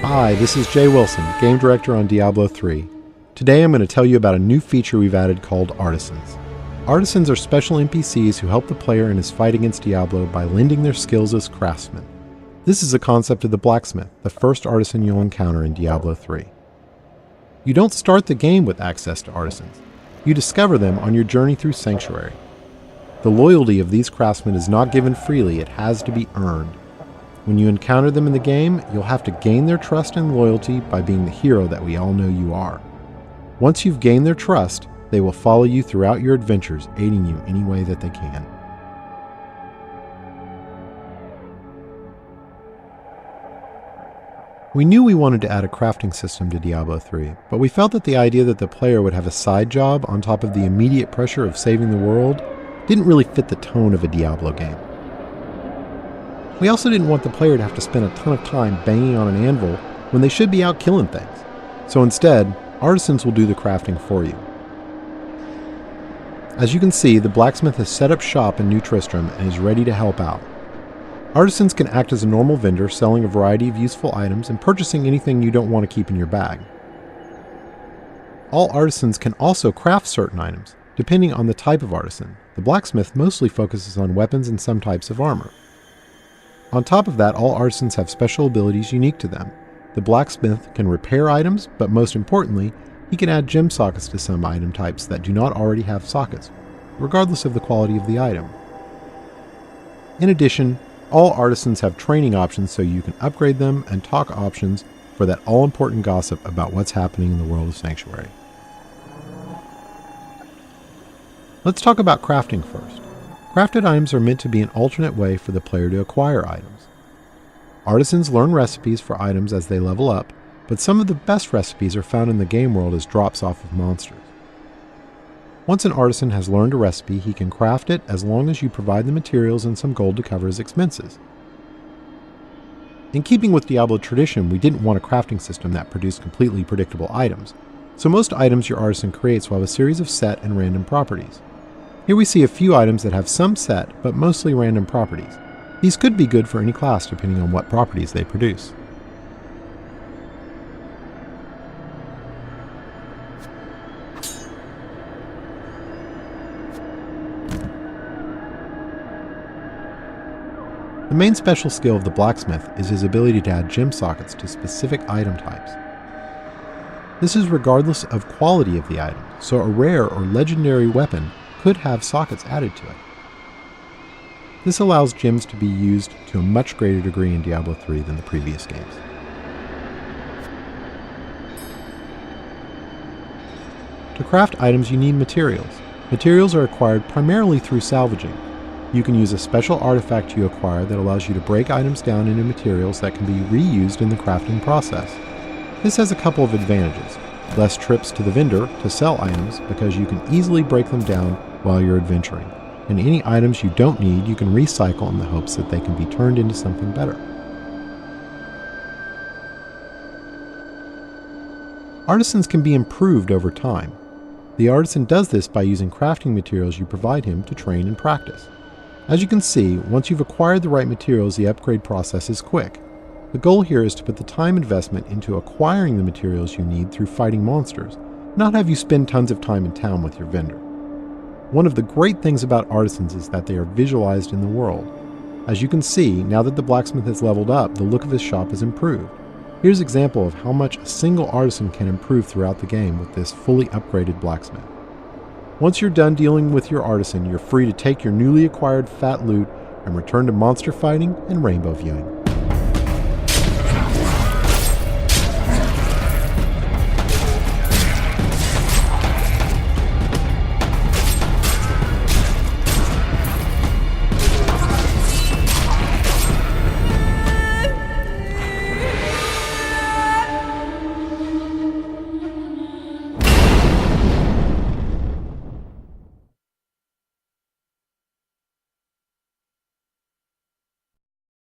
Hi, this is Jay Wilson, Game Director on Diablo III. Today I'm going to tell you about a new feature we've added called Artisans. Artisans are special NPCs who help the player in his fight against Diablo by lending their skills as craftsmen. This is a concept of the blacksmith, the first artisan you'll encounter in Diablo III. You don't start the game with access to artisans. You discover them on your journey through Sanctuary. The loyalty of these craftsmen is not given freely, it has to be earned. When you encounter them in the game, you'll have to gain their trust and loyalty by being the hero that we all know you are. Once you've gained their trust, they will follow you throughout your adventures, aiding you any way that they can. We knew we wanted to add a crafting system to Diablo III, but we felt that the idea that the player would have a side job on top of the immediate pressure of saving the world didn't really fit the tone of a Diablo game. We also didn't want the player to have to spend a ton of time banging on an anvil when they should be out killing things. So instead, artisans will do the crafting for you. As you can see, the blacksmith has set up shop in New Tristram and is ready to help out. Artisans can act as a normal vendor, selling a variety of useful items and purchasing anything you don't want to keep in your bag. All artisans can also craft certain items, depending on the type of artisan. The blacksmith mostly focuses on weapons and some types of armor. On top of that, all artisans have special abilities unique to them. The blacksmith can repair items, but most importantly, he can add gem sockets to some item types that do not already have sockets, regardless of the quality of the item. In addition, all artisans have training options so you can upgrade them, and talk options for that all-important gossip about what's happening in the world of Sanctuary. Let's talk about crafting first. Crafted items are meant to be an alternate way for the player to acquire items. Artisans learn recipes for items as they level up, but some of the best recipes are found in the game world as drops off of monsters. Once an artisan has learned a recipe, he can craft it as long as you provide the materials and some gold to cover his expenses. In keeping with Diablo tradition, we didn't want a crafting system that produced completely predictable items, so most items your artisan creates will have a series of set and random properties. Here we see a few items that have some set, but mostly random properties. These could be good for any class depending on what properties they produce. The main special skill of the blacksmith is his ability to add gem sockets to specific item types. This is regardless of quality of the item, so a rare or legendary weapon could have sockets added to it. This allows gems to be used to a much greater degree in Diablo III than the previous games. To craft items you need materials. Materials are acquired primarily through salvaging. You can use a special artifact you acquire that allows you to break items down into materials that can be reused in the crafting process. This has a couple of advantages. Less trips to the vendor to sell items because you can easily break them down while you're adventuring, and any items you don't need you can recycle in the hopes that they can be turned into something better. Artisans can be improved over time. The artisan does this by using crafting materials you provide him to train and practice. As you can see, once you've acquired the right materials, the upgrade process is quick. The goal here is to put the time investment into acquiring the materials you need through fighting monsters, not have you spend tons of time in town with your vendor. One of the great things about artisans is that they are visualized in the world. As you can see, now that the blacksmith has leveled up, the look of his shop is improved. Here's an example of how much a single artisan can improve throughout the game with this fully upgraded blacksmith. Once you're done dealing with your artisan, you're free to take your newly acquired fat loot and return to monster fighting and rainbow viewing.